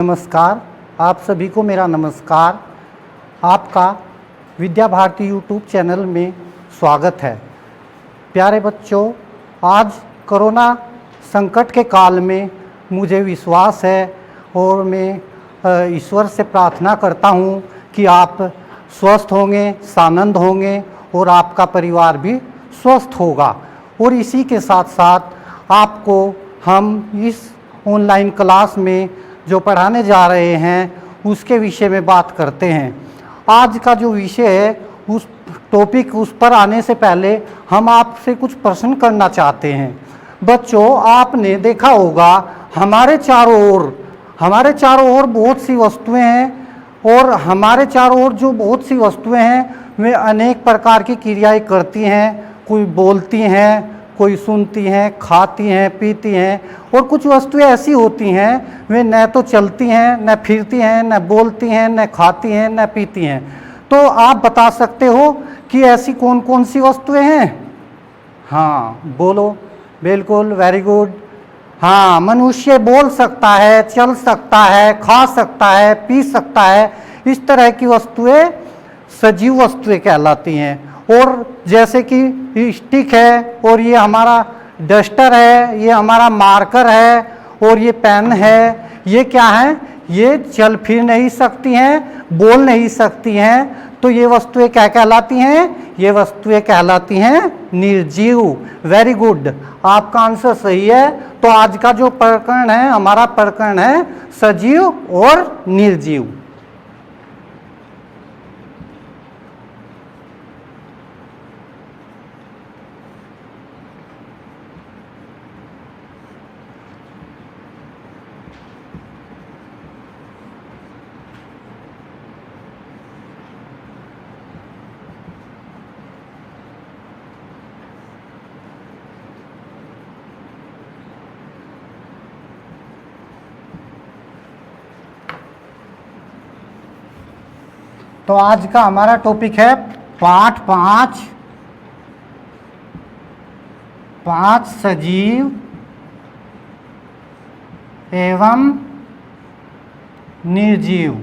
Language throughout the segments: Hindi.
नमस्कार, आप सभी को मेरा नमस्कार। आपका विद्या भारती यूट्यूब चैनल में स्वागत है। प्यारे बच्चों, आज कोरोना संकट के काल में मुझे विश्वास है और मैं ईश्वर से प्रार्थना करता हूँ कि आप स्वस्थ होंगे, सानंद होंगे और आपका परिवार भी स्वस्थ होगा। और इसी के साथ साथ आपको हम इस ऑनलाइन क्लास में जो पढ़ाने जा रहे हैं उसके विषय में बात करते हैं। आज का जो विषय है उस टॉपिक उस पर आने से पहले हम आपसे कुछ प्रश्न करना चाहते हैं। बच्चों, आपने देखा होगा हमारे चारों ओर बहुत सी वस्तुएं हैं और हमारे चारों ओर जो बहुत सी वस्तुएं हैं वे अनेक प्रकार की क्रियाएं करती हैं। कोई बोलती हैं, कोई सुनती हैं, खाती हैं, पीती हैं और कुछ वस्तुएं ऐसी होती हैं वे न तो चलती हैं, न फिरती हैं, न बोलती हैं, न खाती हैं, न पीती हैं। तो आप बता सकते हो कि ऐसी कौन कौन सी वस्तुएं हैं? हाँ, बोलो। बिल्कुल, वेरी गुड। हाँ, मनुष्य बोल सकता है, चल सकता है, खा सकता है, पी सकता है। इस तरह की वस्तुएं सजीव वस्तुएं कहलाती हैं। और जैसे कि स्टिक है और ये हमारा डस्टर है, ये हमारा मार्कर है और ये पेन है, ये क्या है? ये चल फिर नहीं सकती हैं, बोल नहीं सकती हैं। तो ये वस्तुएं क्या कहलाती हैं? ये वस्तुएं कहलाती हैं निर्जीव। वेरी गुड, आपका आंसर सही है। तो आज का जो प्रकरण है, हमारा प्रकरण है सजीव और निर्जीव। तो आज का हमारा टॉपिक है पाठ 5 सजीव एवं निर्जीव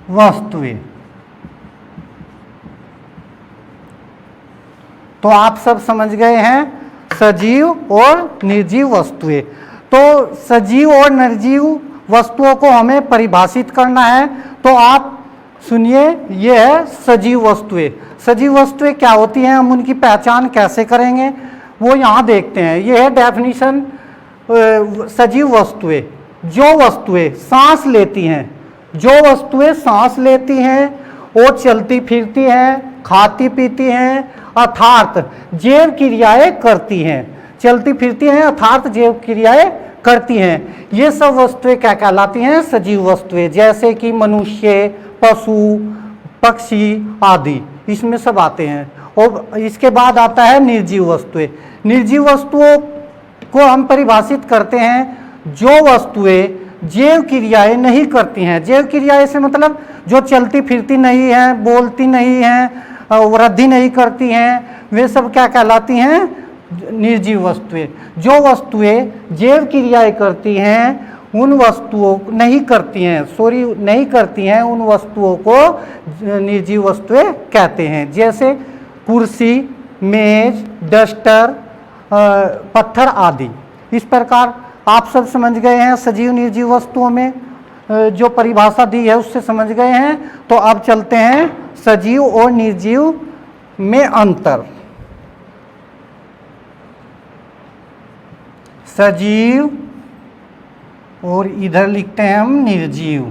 वस्तुएं। तो आप सब समझ गए हैं सजीव और निर्जीव वस्तुएं। तो सजीव और निर्जीव वस्तुओं को हमें परिभाषित करना है। तो आप सुनिए, ये है सजीव वस्तुएं। सजीव वस्तुएं क्या होती हैं, हम उनकी पहचान कैसे करेंगे वो यहाँ देखते हैं। ये है डेफिनेशन सजीव वस्तुएं। जो वस्तुएं सांस लेती हैं, जो वस्तुएं सांस लेती हैं और चलती फिरती हैं, खाती पीती हैं अर्थात जैव क्रियाएं करती हैं, चलती फिरती हैं अर्थात जैव क्रियाएं करती हैं, ये सब वस्तुएं क्या कहलाती हैं? सजीव वस्तुएं। जैसे कि मनुष्य, पशु, पक्षी आदि, इसमें सब आते हैं। और इसके बाद आता है निर्जीव वस्तुएं। निर्जीव वस्तुओं को हम परिभाषित करते हैं जो वस्तुएं जैव क्रियाएं नहीं करती हैं। जैव क्रियाएं से मतलब जो चलती फिरती नहीं हैं, बोलती नहीं हैं, वृद्धि नहीं करती हैं, वे सब क्या कहलाती हैं? निर्जीव वस्तुएं। जो वस्तुएं जैव क्रियाएं करती हैं उन वस्तुओं नहीं करती हैं उन वस्तुओं को निर्जीव वस्तुएं कहते हैं। जैसे कुर्सी, मेज, डस्टर, पत्थर आदि। इस प्रकार आप सब समझ गए हैं सजीव निर्जीव वस्तुओं में जो परिभाषा दी है उससे समझ गए हैं। तो अब चलते हैं सजीव और निर्जीव में अंतर। सजीव और इधर लिखते हैं हम निर्जीव।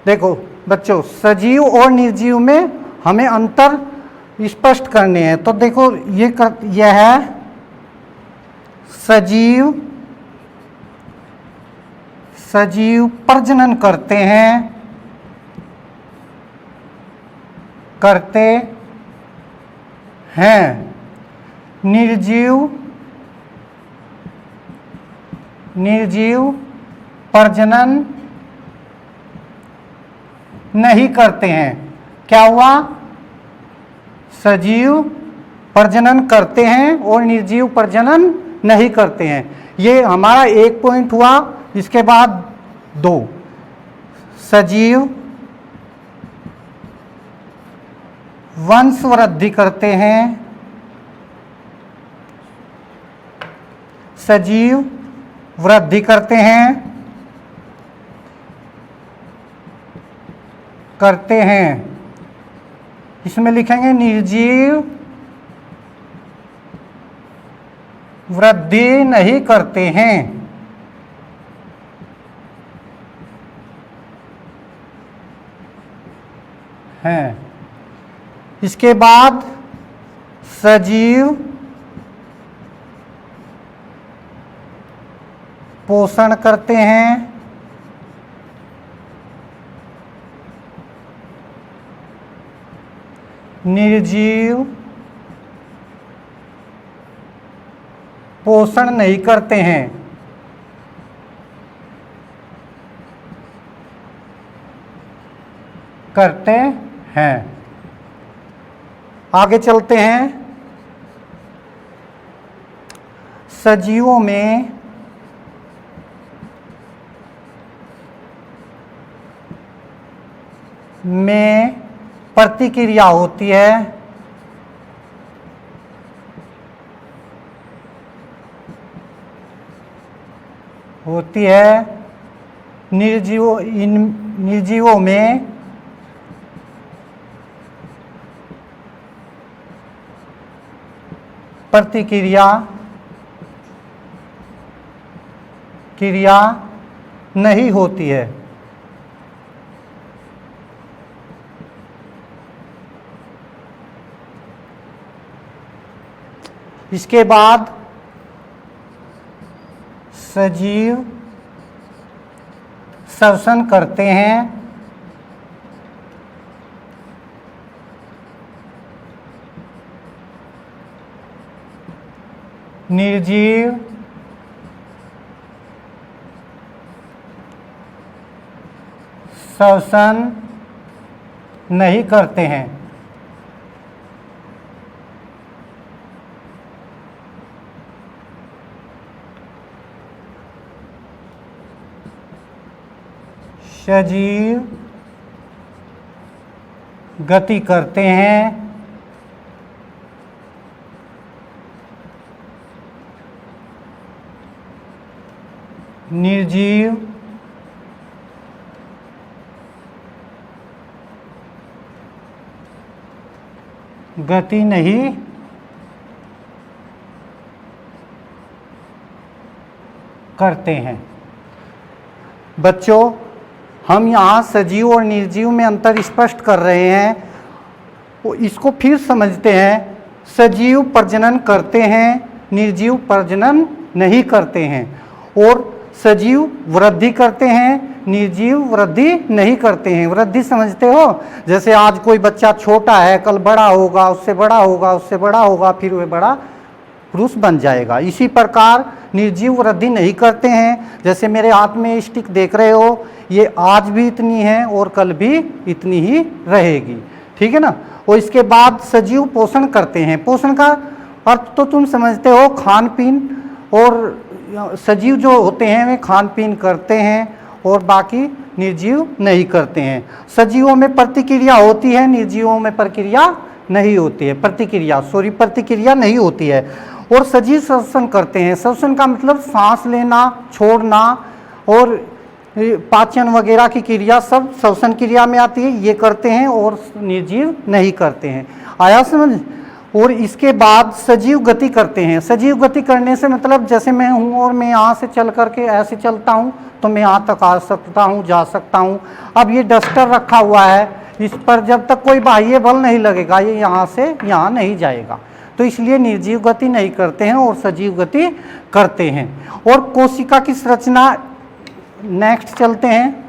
देखो बच्चों, सजीव और निर्जीव में हमें अंतर स्पष्ट करने हैं। तो देखो यह है सजीव प्रजनन करते हैं। निर्जीव प्रजनन नहीं करते हैं। क्या हुआ? सजीव प्रजनन करते हैं और निर्जीव प्रजनन नहीं करते हैं। ये हमारा एक पॉइंट हुआ। इसके बाद 2, सजीव वंश वृद्धि करते हैं, सजीव वृद्धि करते हैं, इसमें लिखेंगे निर्जीव वृद्धि नहीं करते हैं। इसके बाद सजीव पोषण करते हैं, निर्जीव पोषण नहीं करते हैं। आगे चलते हैं। सजीवों में प्रतिक्रिया होती है, निर्जीवों में प्रतिक्रिया नहीं होती है। इसके बाद सजीव श्वसन करते हैं, निर्जीव श्वसन नहीं करते हैं। सजीव गति करते हैं, निर्जीव गति नहीं करते हैं। बच्चों, हम यहाँ सजीव और निर्जीव में अंतर स्पष्ट कर रहे हैं। तो इसको फिर समझते हैं। सजीव प्रजनन करते हैं, निर्जीव प्रजनन नहीं करते हैं। और सजीव वृद्धि करते हैं, निर्जीव वृद्धि नहीं करते हैं। वृद्धि समझते हो? जैसे आज कोई बच्चा छोटा है, कल बड़ा होगा, उससे बड़ा होगा, उससे बड़ा होगा, फिर वह बड़ा पुरुष बन जाएगा। इसी प्रकार निर्जीव वृद्धि नहीं करते हैं। जैसे मेरे हाथ में स्टिक देख रहे हो, ये आज भी इतनी है और कल भी इतनी ही रहेगी। ठीक है ना? और इसके बाद सजीव पोषण करते हैं। पोषण का अर्थ तो तुम समझते हो, खान पीन। और सजीव जो होते हैं वे खान पीन करते हैं और बाकी निर्जीव नहीं करते हैं। सजीवों में प्रतिक्रिया होती है, निर्जीवों में प्रक्रिया नहीं होती है। प्रतिक्रिया नहीं होती है। और सजीव श्वसन करते हैं। श्वसन का मतलब सांस लेना, छोड़ना और पाचन वगैरह की क्रिया सब श्वसन क्रिया में आती है, ये करते हैं। और निर्जीव नहीं करते हैं। आया समझ? और इसके बाद सजीव गति करते हैं। सजीव गति करने से मतलब जैसे मैं हूँ और मैं यहाँ से चल करके ऐसे चलता हूँ तो मैं यहाँ तक आ सकता हूँ, जा सकता हूँ। अब ये डस्टर रखा हुआ है, इस पर जब तक कोई बाह्य बल नहीं लगेगा ये यहाँ से यहाँ नहीं जाएगा। तो इसलिए निर्जीव गति नहीं करते हैं और सजीव गति करते हैं। और कोशिका की संरचना, नेक्स्ट चलते हैं।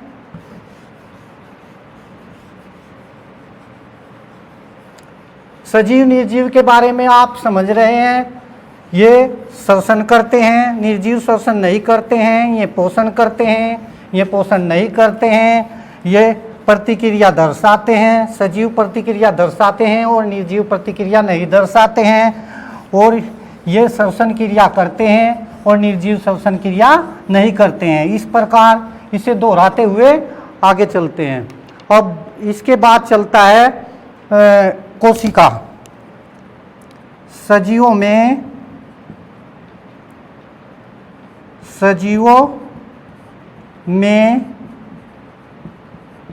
सजीव निर्जीव के बारे में आप समझ रहे हैं। ये श्वसन करते हैं, निर्जीव श्वसन नहीं करते हैं। ये पोषण करते हैं, ये पोषण नहीं करते हैं। ये प्रतिक्रिया दर्शाते हैं, सजीव प्रतिक्रिया दर्शाते हैं और निर्जीव प्रतिक्रिया नहीं दर्शाते हैं। और ये श्वसन क्रिया करते हैं और निर्जीव श्वसन क्रिया नहीं करते हैं। इस प्रकार इसे दोहराते हुए आगे चलते हैं। अब इसके बाद चलता है कोशिका। सजीवों में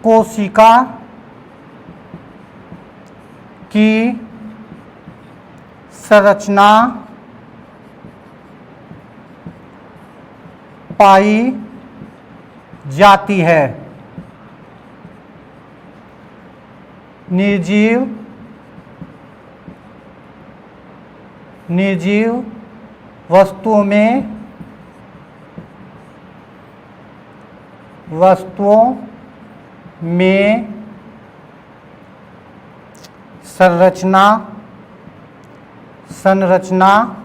कोशिका की संरचना पाई जाती है। निर्जीव वस्तुओं में संरचना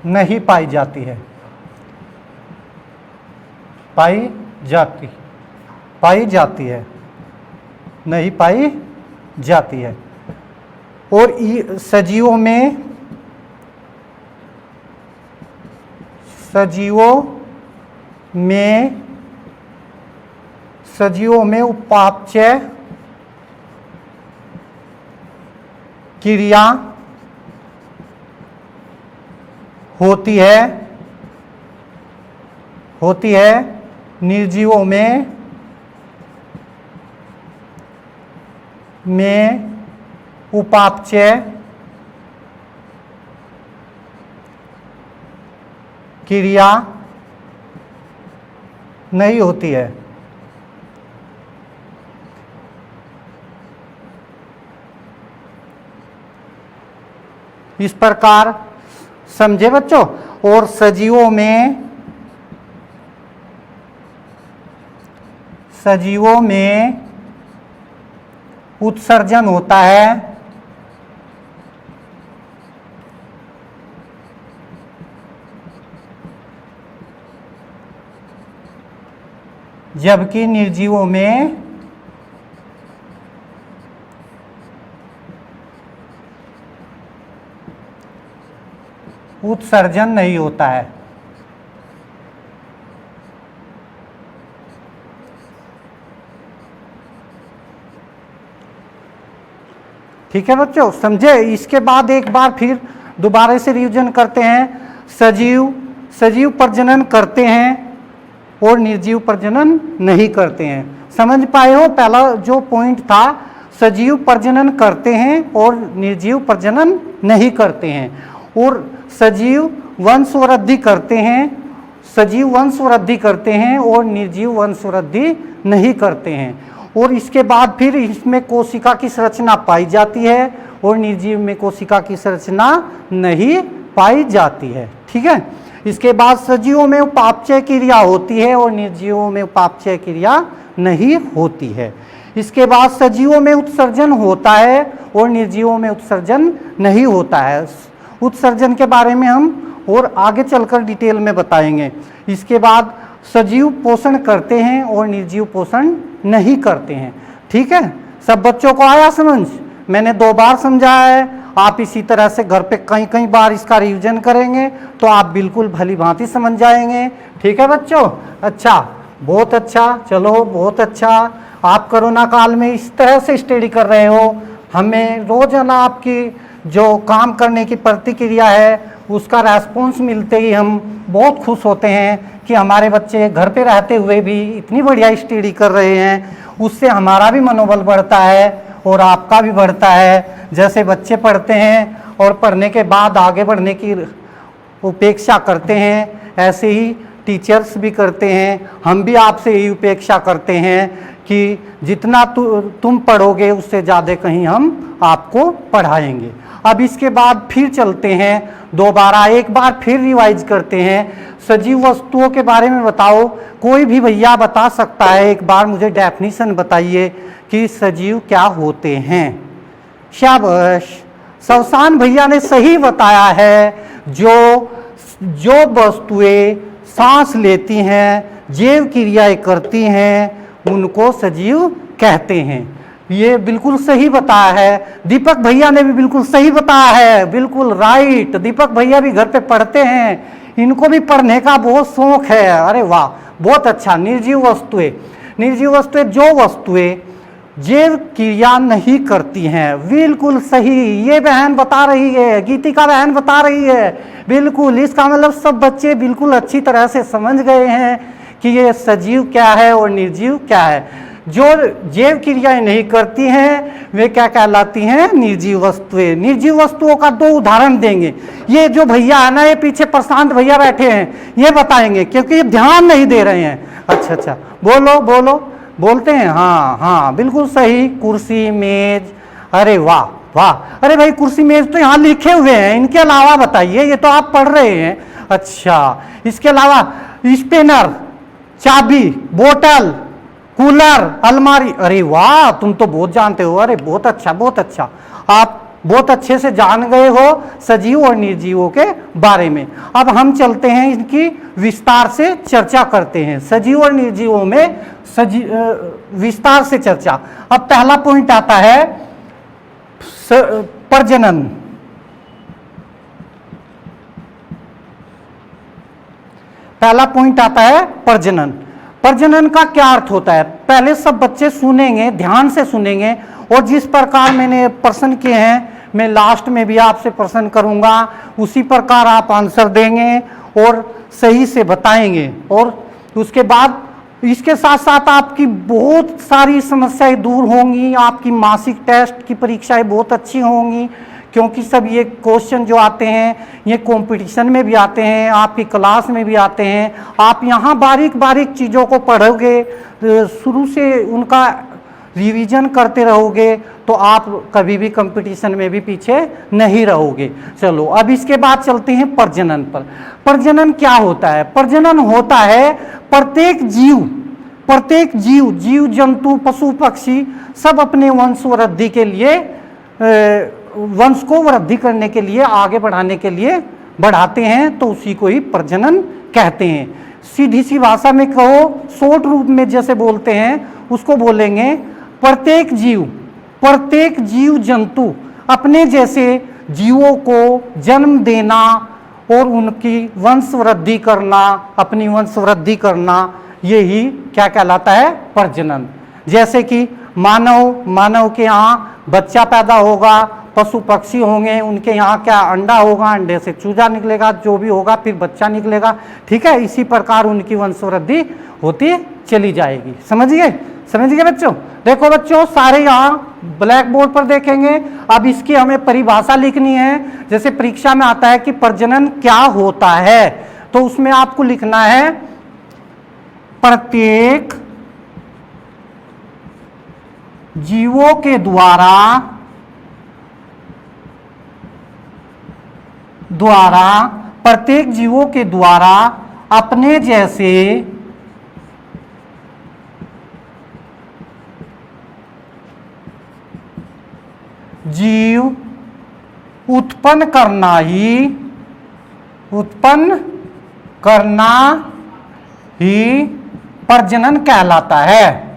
नहीं पाई जाती है। पाई जाती है, नहीं पाई जाती है। और सजीवों में उपापचय क्रिया होती है। निर्जीवों में उपापचय क्रिया नहीं होती है। इस प्रकार समझे बच्चों। और सजीवों में उत्सर्जन होता है, जबकि निर्जीवों में उत्सर्जन नहीं होता है। ठीक है बच्चों, समझे। इसके बाद एक बार फिर दोबारा से रिवीजन करते हैं। सजीव प्रजनन करते हैं और निर्जीव प्रजनन नहीं करते हैं। समझ पाए हो? पहला जो पॉइंट था, सजीव प्रजनन करते हैं और निर्जीव प्रजनन नहीं करते हैं। और सजीव वंशवृद्धि करते हैं और निर्जीव वंशवृद्धि नहीं करते हैं। और इसके बाद फिर इसमें कोशिका की संरचना पाई जाती है और निर्जीव में कोशिका की संरचना नहीं पाई जाती है। ठीक है। इसके बाद सजीवों में उपापचय क्रिया होती है और निर्जीवों में उपापचय क्रिया नहीं होती है। इसके बाद सजीवों में उत्सर्जन होता है और निर्जीवों में उत्सर्जन नहीं होता है। उत्सर्जन के बारे में हम और आगे चलकर डिटेल में बताएंगे। इसके बाद सजीव पोषण करते हैं और निर्जीव पोषण नहीं करते हैं। ठीक है, सब बच्चों को आया समझ? मैंने 2 बार समझाया है। आप इसी तरह से घर पे कई बार इसका रिवीजन करेंगे तो आप बिल्कुल भली भांति समझ जाएंगे। ठीक है बच्चों? अच्छा, बहुत अच्छा, चलो बहुत अच्छा। आप कोरोना काल में इस तरह से स्टडी कर रहे हो। हमें रोजाना आपकी जो काम करने की प्रतिक्रिया है उसका रेस्पॉन्स मिलते ही हम बहुत खुश होते हैं कि हमारे बच्चे घर पे रहते हुए भी इतनी बढ़िया स्टडी कर रहे हैं। उससे हमारा भी मनोबल बढ़ता है और आपका भी बढ़ता है। जैसे बच्चे पढ़ते हैं और पढ़ने के बाद आगे बढ़ने की उपेक्षा करते हैं, ऐसे ही टीचर्स भी करते हैं। हम भी आपसे यही उपेक्षा करते हैं कि जितना तुम पढ़ोगे उससे ज़्यादा कहीं हम आपको पढ़ाएंगे। अब इसके बाद फिर चलते हैं दोबारा, एक बार फिर रिवाइज करते हैं। सजीव वस्तुओं के बारे में बताओ। कोई भी भैया बता सकता है, एक बार मुझे डेफिनेशन बताइए कि सजीव क्या होते हैं। शाबाश, शवसान भैया ने सही बताया है। जो वस्तुएं सांस लेती हैं, जैव क्रियाएं करती हैं, उनको सजीव कहते हैं। ये बिल्कुल सही बताया है। दीपक भैया ने भी बिल्कुल सही बताया है, बिल्कुल राइट। दीपक भैया भी घर पे पढ़ते हैं, इनको भी पढ़ने का बहुत शौक है। अरे वाह, बहुत अच्छा। निर्जीव वस्तुएं, निर्जीव वस्तुएं जो वस्तुएं जैव क्रिया नहीं करती हैं, बिल्कुल सही। ये बहन बता रही है, गीतिका बहन बता रही है, बिल्कुल। इसका मतलब सब बच्चे बिल्कुल अच्छी तरह से समझ गए हैं कि ये सजीव क्या है और निर्जीव क्या है। जो जैव क्रियाएं नहीं करती हैं वे क्या कहलाती हैं? निर्जीव वस्तुएं। निर्जीव वस्तुओं का दो उदाहरण देंगे। ये जो भैया है ना, ये पीछे प्रशांत भैया बैठे हैं, ये बताएंगे क्योंकि ये ध्यान नहीं दे रहे हैं। अच्छा अच्छा, बोलो बोलो, बोलते हैं। हाँ हाँ, बिल्कुल सही। कुर्सी, मेज। अरे वाह वाह। अरे भाई, कुर्सी मेज तो यहाँ लिखे हुए हैं, इनके अलावा बताइए, ये तो आप पढ़ रहे हैं। अच्छा, इसके अलावा स्पिनर, चाबी, बोतल, कूलर, अलमारी। अरे वाह, तुम तो बहुत जानते हो। अरे बहुत अच्छा, बहुत अच्छा। आप बहुत अच्छे से जान गए हो सजीव और निर्जीवों के बारे में। अब हम चलते हैं, इनकी विस्तार से चर्चा करते हैं। सजीव और निर्जीवों में विस्तार से चर्चा। अब पहला पॉइंट आता है प्रजनन। पहला पॉइंट आता है प्रजनन। प्रजनन का क्या अर्थ होता है? पहले सब बच्चे सुनेंगे, ध्यान से सुनेंगे, और जिस प्रकार मैंने प्रश्न किए हैं मैं लास्ट में भी आपसे प्रश्न करूंगा, उसी प्रकार आप आंसर देंगे और सही से बताएंगे। और उसके बाद इसके साथ साथ आपकी बहुत सारी समस्याएं दूर होंगी। आपकी मासिक टेस्ट की परीक्षाएं बहुत अच्छी होंगी, क्योंकि सब ये क्वेश्चन जो आते हैं ये कंपटीशन में भी आते हैं, आपकी क्लास में भी आते हैं। आप यहाँ बारीक बारीक चीज़ों को पढ़ोगे, शुरू से उनका रिवीजन करते रहोगे, तो आप कभी भी कंपटीशन में भी पीछे नहीं रहोगे। चलो, अब इसके बाद चलते हैं प्रजनन पर। प्रजनन क्या होता है? प्रजनन होता है प्रत्येक जीव, जीव जंतु, पशु पक्षी सब अपने वंश वृद्धि के लिए, वंश को वृद्धि करने के लिए, आगे बढ़ाने के लिए बढ़ाते हैं, तो उसी को ही प्रजनन कहते हैं। सीधी सी भाषा में कहो, शॉर्ट रूप में जैसे बोलते हैं उसको बोलेंगे प्रत्येक जीव जंतु अपने जैसे जीवों को जन्म देना और उनकी वंश वृद्धि करना, अपनी वंश वृद्धि करना, यही क्या कहलाता है? प्रजनन। जैसे कि मानव के यहाँ बच्चा पैदा होगा, पशु पक्षी होंगे, उनके यहाँ क्या अंडा होगा, अंडे से चूजा निकलेगा, जो भी होगा फिर बच्चा निकलेगा। ठीक है, इसी प्रकार उनकी वंशवृद्धि होती चली जाएगी। समझ गए बच्चों? देखो बच्चों, सारे यहाँ ब्लैक बोर्ड पर देखेंगे। अब इसकी हमें परिभाषा लिखनी है। जैसे परीक्षा में आता है कि प्रजनन क्या होता है, तो उसमें आपको लिखना है प्रत्येक जीवों के द्वारा प्रत्येक जीवों के द्वारा अपने जैसे जीव उत्पन्न करना ही प्रजनन कहलाता है।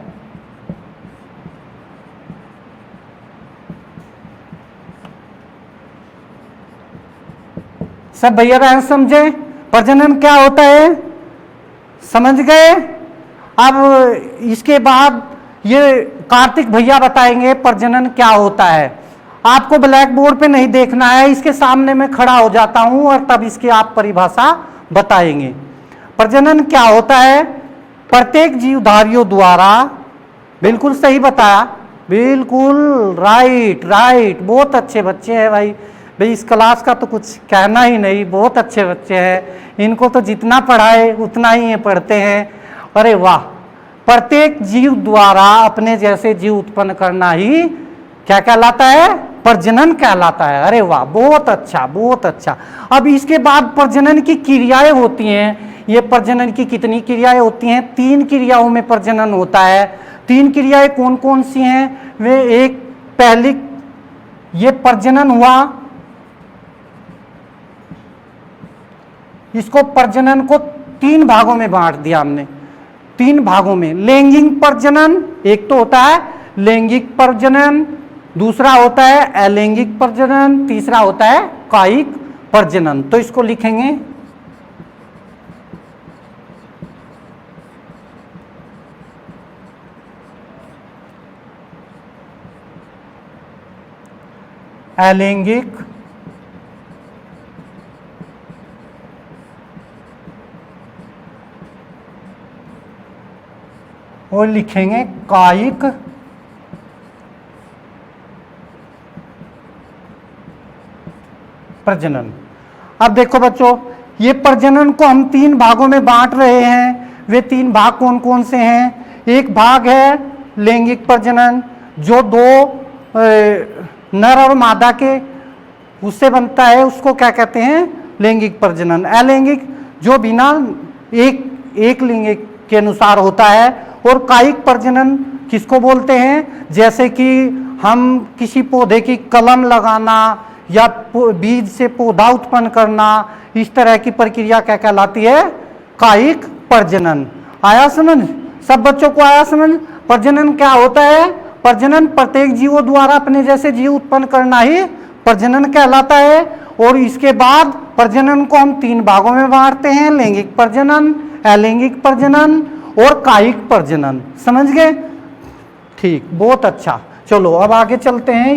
सब भैया बहन समझे प्रजनन क्या होता है? समझ गए? अब इसके बाद ये कार्तिक भैया बताएंगे प्रजनन क्या होता है। आपको ब्लैक बोर्ड पे नहीं देखना है, इसके सामने मैं खड़ा हो जाता हूं और तब इसकी आप परिभाषा बताएंगे। प्रजनन क्या होता है? प्रत्येक जीवधारियों द्वारा, बिल्कुल सही बताया, बिल्कुल राइट। बहुत अच्छे बच्चे हैं भाई इस क्लास का तो कुछ कहना ही नहीं, बहुत अच्छे बच्चे हैं। इनको तो जितना पढ़ाए उतना ही ये पढ़ते हैं। अरे वाह, प्रत्येक जीव द्वारा अपने जैसे जीव उत्पन्न करना ही क्या कहलाता है? प्रजनन कहलाता है। अरे वाह, बहुत अच्छा। अब इसके बाद प्रजनन की क्रियाएं होती हैं। ये प्रजनन की कितनी क्रियाएं होती हैं? 3 क्रियाओं में प्रजनन होता है। 3 क्रियाएं कौन कौन सी हैं? वे एक पहली, ये प्रजनन हुआ, इसको प्रजनन को 3 भागों में बांट दिया हमने। 3 भागों में। लैंगिक प्रजनन एक तो होता है लैंगिक प्रजनन, दूसरा होता है अलैंगिक प्रजनन, तीसरा होता है कायिक प्रजनन। तो इसको लिखेंगे अलैंगिक और लिखेंगे कायिक प्रजनन। अब देखो बच्चों, ये प्रजनन को हम 3 भागों में बांट रहे हैं। वे 3 भाग कौन कौन से हैं? एक भाग है लैंगिक प्रजनन, जो 2 नर और मादा के उससे बनता है, उसको क्या कहते हैं? लैंगिक प्रजनन। अलैंगिक जो बिना एक लिंग के अनुसार होता है। और कायिक प्रजनन किसको बोलते हैं? जैसे कि हम किसी पौधे की कलम लगाना या बीज से पौधा उत्पन्न करना, इस तरह की प्रक्रिया क्या कहलाती है? कायिक प्रजनन। आया समझ? सब बच्चों को आया समझ? प्रजनन क्या होता है? प्रजनन प्रत्येक जीवों द्वारा अपने जैसे जीव उत्पन्न करना ही प्रजनन कहलाता है। और इसके बाद प्रजनन को हम 3 भागों में बांटते हैं, लैंगिक प्रजनन, अलैंगिक प्रजनन और कायिक प्रजनन। समझ गए? ठीक, बहुत अच्छा। चलो अब आगे चलते हैं।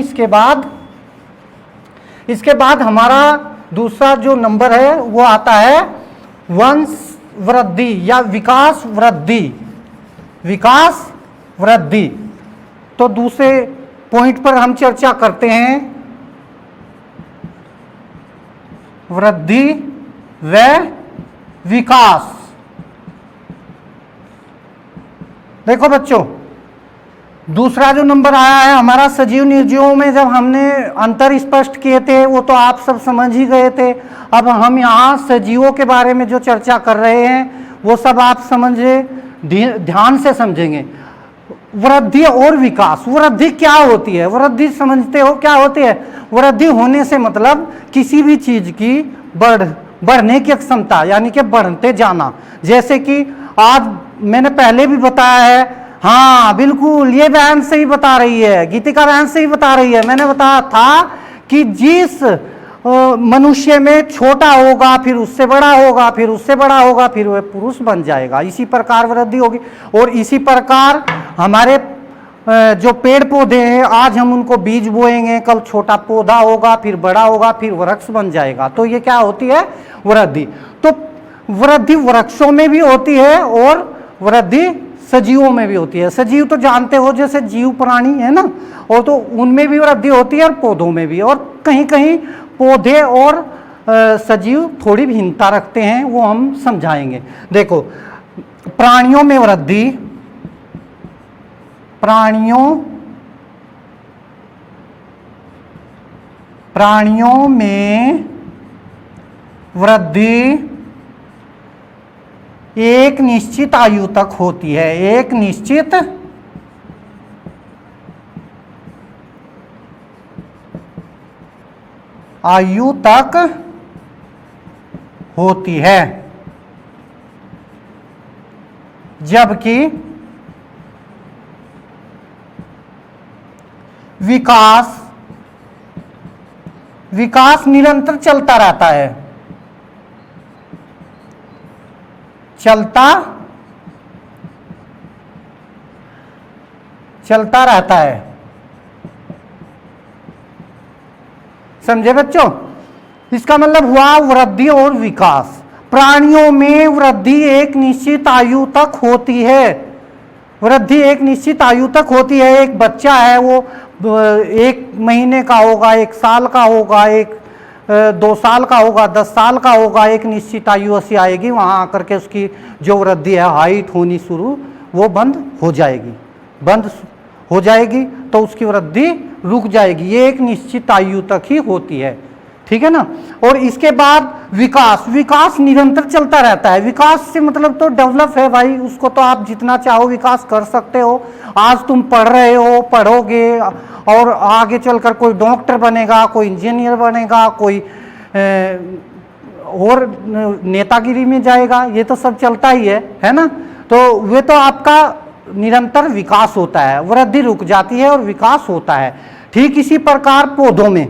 इसके बाद हमारा दूसरा जो नंबर है वो आता है वंश वृद्धि या विकास वृद्धि। विकास वृद्धि। तो दूसरे पॉइंट पर हम चर्चा करते हैं वृद्धि व विकास। देखो बच्चों, दूसरा जो नंबर आया है हमारा सजीव निर्जीवों में, जब हमने अंतर स्पष्ट किए थे वो तो आप सब समझ ही गए थे। अब हम यहाँ सजीवों के बारे में जो चर्चा कर रहे हैं वो सब आप समझे, ध्यान से समझेंगे। वृद्धि और विकास। वृद्धि क्या होती है? वृद्धि समझते हो क्या होती है? वृद्धि होने से मतलब किसी भी चीज की बढ़ने की क्षमता, यानी कि बढ़ते जाना। जैसे कि आज मैंने पहले भी बताया है, हाँ बिल्कुल ये बहन सही बता रही है, गीतिका बहन सही बता रही है। मैंने बताया था कि जिस मनुष्य में छोटा होगा, फिर उससे बड़ा होगा, फिर उससे बड़ा होगा, फिर वह पुरुष बन जाएगा। इसी प्रकार वृद्धि होगी। और इसी प्रकार हमारे जो पेड़ पौधे हैं, आज हम उनको बीज बोएंगे, कल छोटा पौधा होगा, फिर बड़ा होगा, फिर वृक्ष बन जाएगा। तो ये क्या होती है? वृद्धि। तो वृद्धि वृक्षों में भी होती है और वृद्धि सजीवों में भी होती है। सजीव तो जानते हो जैसे जीव प्राणी है ना, और तो उनमें भी वृद्धि होती है और पौधों में भी। और कहीं कहीं पौधे और सजीव थोड़ी भिन्नता रखते हैं, वो हम समझाएंगे। देखो, प्राणियों में वृद्धि, प्राणियों में वृद्धि एक निश्चित आयु तक होती है। एक निश्चित आयु तक होती है, जबकि विकास निरंतर चलता रहता है। चलता रहता है। समझे बच्चों? इसका मतलब हुआ वृद्धि और विकास। प्राणियों में वृद्धि एक निश्चित आयु तक होती है। वृद्धि एक निश्चित आयु तक होती है। एक बच्चा है वो 1 महीने का होगा, 1 साल का होगा, 2 साल का होगा, 10 साल का होगा। एक निश्चित आयु ऐसी आएगी, वहाँ आकर के उसकी जो वृद्धि है, हाइट होनी शुरू, वो बंद हो जाएगी, तो उसकी वृद्धि रुक जाएगी। ये एक निश्चित आयु तक ही होती है। ठीक है ना? और इसके बाद विकास निरंतर चलता रहता है। विकास से मतलब तो डेवलप है भाई, उसको तो आप जितना चाहो विकास कर सकते हो। आज तुम पढ़ रहे हो, पढ़ोगे और आगे चलकर कोई डॉक्टर बनेगा, कोई इंजीनियर बनेगा, कोई और नेतागिरी में जाएगा। ये तो सब चलता ही है ना? तो वे तो आपका निरंतर विकास होता है, वृद्धि रुक जाती है और विकास होता है। ठीक इसी प्रकार पौधों में,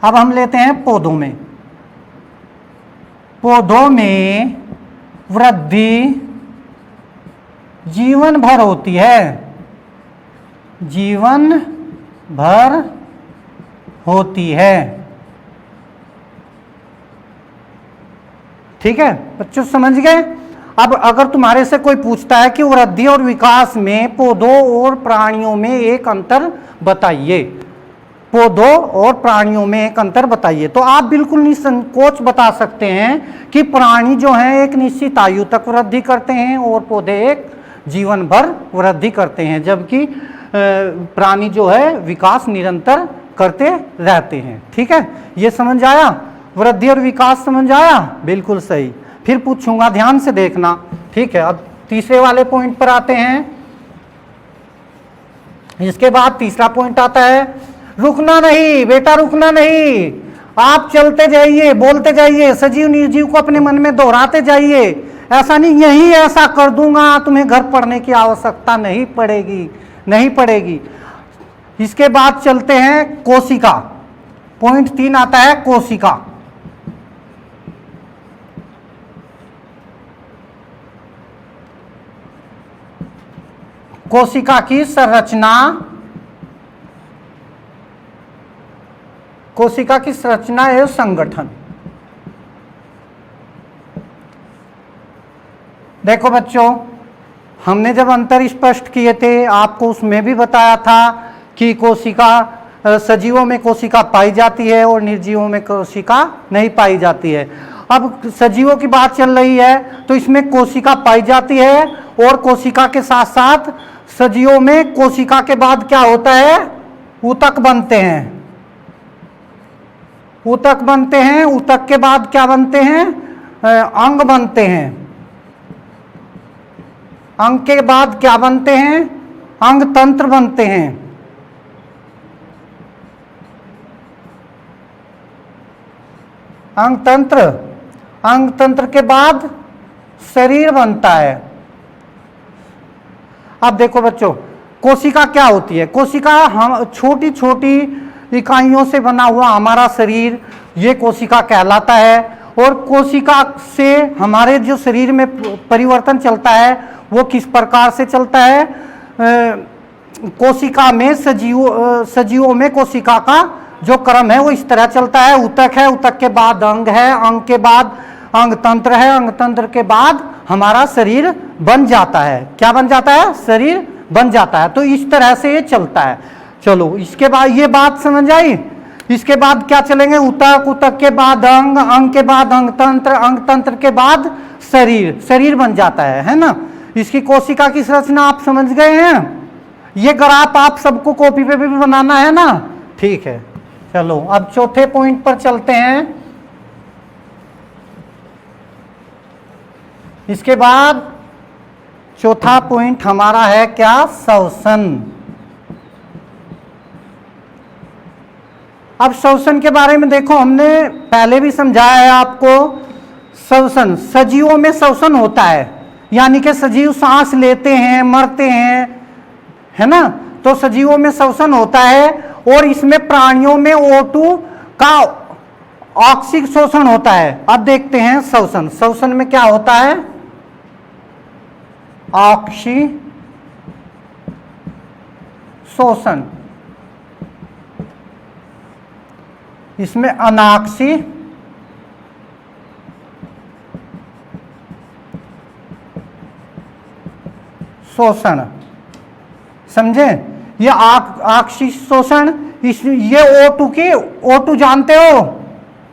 अब हम लेते हैं पौधों में। पौधों में वृद्धि जीवन भर होती है, जीवन भर होती है। ठीक है बच्चों, समझ गए। अब अगर तुम्हारे से कोई पूछता है कि वृद्धि और विकास में पौधों और प्राणियों में एक अंतर बताइए, पौधों और प्राणियों में एक अंतर बताइए, तो आप बिल्कुल निसंकोच बता सकते हैं कि प्राणी जो हैं एक निश्चित आयु तक वृद्धि करते हैं और पौधे एक जीवन भर वृद्धि करते हैं, जबकि प्राणी जो है विकास निरंतर करते रहते हैं। ठीक है, ये समझ आया, वृद्धि और विकास समझ आया, बिल्कुल सही। फिर पूछूंगा, ध्यान से देखना। ठीक है, अब तीसरे वाले पॉइंट पर आते हैं। इसके बाद तीसरा पॉइंट आता है, रुकना नहीं बेटा, रुकना नहीं, आप चलते जाइए, बोलते जाइए, सजीव निर्जीव को अपने मन में दोहराते जाइए। ऐसा नहीं यही ऐसा कर दूंगा, तुम्हें घर पढ़ने की आवश्यकता नहीं पड़ेगी, नहीं पड़ेगी। इसके बाद चलते हैं कोशिका, पॉइंट 3 आता है कोशिका। कोशिका की संरचना, कोशिका की संरचना एवं संगठन। देखो बच्चों, हमने जब अंतर स्पष्ट किए थे आपको उसमें भी बताया था कि कोशिका, सजीवों में कोशिका पाई जाती है और निर्जीवों में कोशिका नहीं पाई जाती है। अब सजीवों की बात चल रही है तो इसमें कोशिका पाई जाती है, और कोशिका के साथ साथ सजीवों में कोशिका के बाद क्या होता है, ऊतक बनते हैं, ऊतक बनते हैं। ऊतक के बाद क्या बनते हैं, अंग बनते हैं। अंग के बाद क्या बनते हैं, अंग तंत्र बनते हैं। अंग तंत्र, अंग तंत्र के बाद शरीर बनता है। अब देखो बच्चों, कोशिका क्या होती है, कोशिका हम छोटी छोटी इकाइयों से बना हुआ हमारा शरीर, ये कोशिका कहलाता है। और कोशिका से हमारे जो शरीर में परिवर्तन चलता है वो किस प्रकार से चलता है, कोशिका में सजीवों में कोशिका का जो क्रम है वो इस तरह चलता है। ऊतक है, ऊतक के बाद अंग है, अंग के बाद अंग तंत्र है, अंग तंत्र के बाद हमारा शरीर बन जाता है। क्या बन जाता है, शरीर बन जाता है। तो इस तरह से ये चलता है। चलो, इसके बाद ये बात समझ आई। इसके बाद क्या चलेंगे, ऊतक, ऊतक के बाद अंग, अंग के बाद अंग तंत्र, अंग तंत्र के बाद शरीर, शरीर बन जाता है ना। इसकी कोशिका की संरचना आप समझ गए हैं। ये ग्राफ आप सबको कॉपी पे भी बनाना है ना, ठीक है। चलो अब चौथे पॉइंट पर चलते हैं। इसके बाद चौथा पॉइंट हमारा है क्या, श्वसन। अब श्वसन के बारे में देखो, हमने पहले भी समझाया है आपको। श्वसन, सजीवों में श्वसन होता है, यानी कि सजीव सांस लेते हैं, मरते हैं, है ना। तो सजीवों में श्वसन होता है, और इसमें प्राणियों में O2 का ऑक्सीय शोषण होता है। अब देखते हैं श्वसन, श्वसन में क्या होता है, ऑक्सीय शोषण, इसमें अनाक्सीय शोषण, समझे। ये ऑक्सीय शोषण, इस ये O2 की, O2 जानते हो,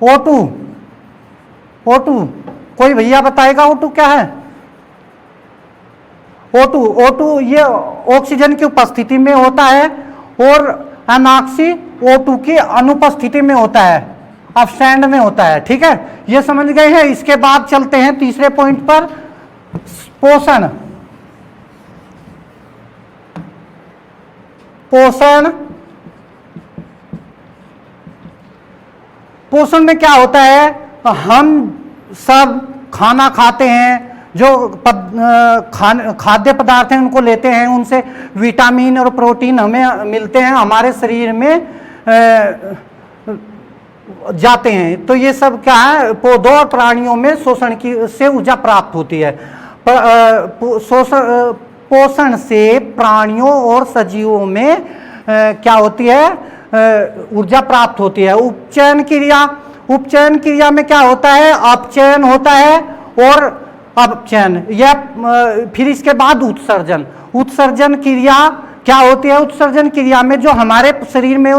O2, O2 कोई भैया बताएगा O2 क्या है। O2 ये ऑक्सीजन की उपस्थिति में होता है, और अनाक्सीय O2 की अनुपस्थिति में होता है, अपस्टैंड में होता है। ठीक है, ये समझ गए हैं। इसके बाद चलते हैं तीसरे पॉइंट पर, पोषण। पोषण, पोषण में क्या होता है, हम सब खाना खाते हैं, जो खाद्य पदार्थ हैं उनको लेते हैं, उनसे विटामिन और प्रोटीन हमें मिलते हैं, हमारे शरीर में जाते हैं। तो ये सब क्या है, पौधों और प्राणियों में शोषण की से ऊर्जा प्राप्त होती है। पोषण से प्राणियों और सजीवों में क्या होती है, ऊर्जा प्राप्त होती है। उपचयन क्रिया में क्या होता है, अपचयन होता है और अपचयन, या फिर इसके बाद उत्सर्जन क्रिया क्या होती है। उत्सर्जन क्रिया में जो हमारे शरीर में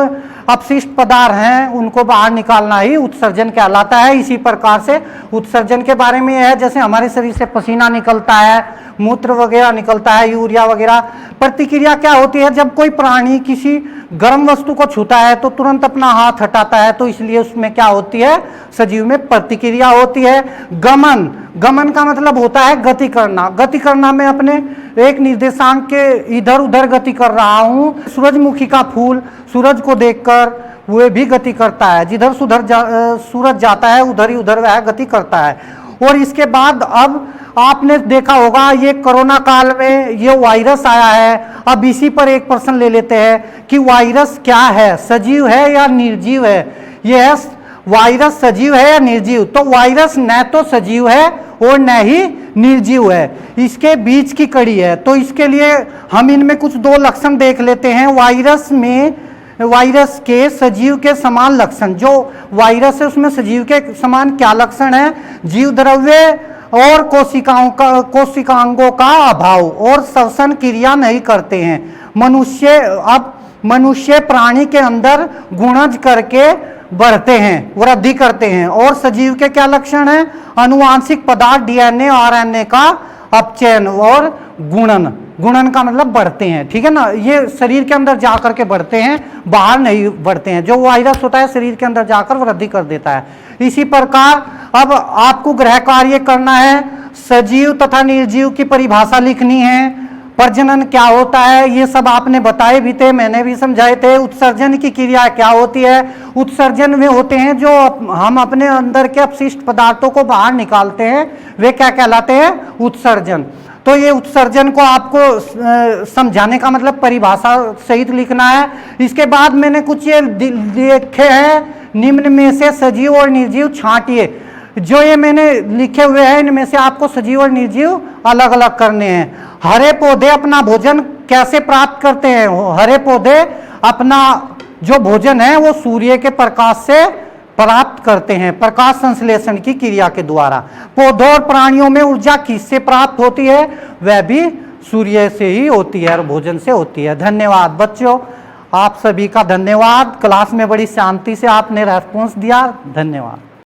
अपशिष्ट पदार्थ हैं उनको बाहर निकालना ही उत्सर्जन कहलाता है। इसी प्रकार से उत्सर्जन के बारे में यह है, जैसे हमारे शरीर से पसीना निकलता है, मूत्र वगैरह निकलता है, यूरिया वगैरह। प्रतिक्रिया क्या होती है, जब कोई प्राणी किसी गर्म वस्तु को छूता है तो तुरंत अपना हाथ हटाता है, तो इसलिए उसमें क्या होती है, सजीव में प्रतिक्रिया होती है। गमन का मतलब होता है गति करना। गति करना मैं अपने एक निर्देशांक के इधर उधर गति कर रहा हूँ। सूरजमुखी का फूल सूरज को देखकर वह भी गति करता है, जिधर सूरज जाता है उधर ही उधर वह गति करता है। और इसके बाद अब आपने देखा होगा, ये कोरोना काल में ये वायरस आया है। अब इसी पर एक प्रश्न ले लेते हैं कि वायरस क्या है, सजीव है या निर्जीव है। यह वायरस सजीव है या निर्जीव, तो वायरस न तो सजीव है और न ही निर्जीव है, इसके बीच की कड़ी है। तो इसके लिए हम इनमें कुछ दो लक्षण देख लेते हैं। वायरस के सजीव के समान लक्षण, जो वायरस है उसमें सजीव के समान क्या लक्षण है, जीव द्रव्य और कोशिकांगों का अभाव और श्वसन क्रिया नहीं करते हैं। मनुष्य प्राणी के अंदर गुणज करके बढ़ते हैं, वृद्धि करते हैं। और सजीव के क्या लक्षण है, अनुवांशिक पदार्थ डीएनए आरएनए का अपचयन और गुणन का मतलब बढ़ते हैं, ठीक है ना। ये शरीर के अंदर जाकर के बढ़ते हैं, बाहर नहीं बढ़ते हैं। जो वायरस होता है शरीर के अंदर जाकर वृद्धि कर देता है। इसी प्रकार अब आपको गृह कार्य करना है, सजीव तथा निर्जीव की परिभाषा लिखनी है। प्रजनन क्या होता है ये सब आपने बताए भी थे, मैंने भी समझाए थे। उत्सर्जन की क्रिया क्या होती है, उत्सर्जन में होते हैं जो हम अपने अंदर के अपशिष्ट पदार्थों को बाहर निकालते हैं, वे क्या कहलाते हैं, उत्सर्जन। तो ये उत्सर्जन को आपको समझाने का मतलब परिभाषा सहित लिखना है। इसके बाद मैंने कुछ ये लिखे हैं, निम्न में से सजीव और निर्जीव छांटिए। जो ये मैंने लिखे हुए हैं इनमें से आपको सजीव और निर्जीव अलग अलग करने हैं। हरे पौधे अपना भोजन कैसे प्राप्त करते हैं, हरे पौधे अपना जो भोजन है वो सूर्य के प्रकाश से प्राप्त करते हैं, प्रकाश संश्लेषण की क्रिया के द्वारा। पौधों और प्राणियों में ऊर्जा किससे प्राप्त होती है, वह भी सूर्य से ही होती है और भोजन से होती है। धन्यवाद बच्चों, आप सभी का धन्यवाद। क्लास में बड़ी शांति से आपने रेस्पॉन्स दिया, धन्यवाद।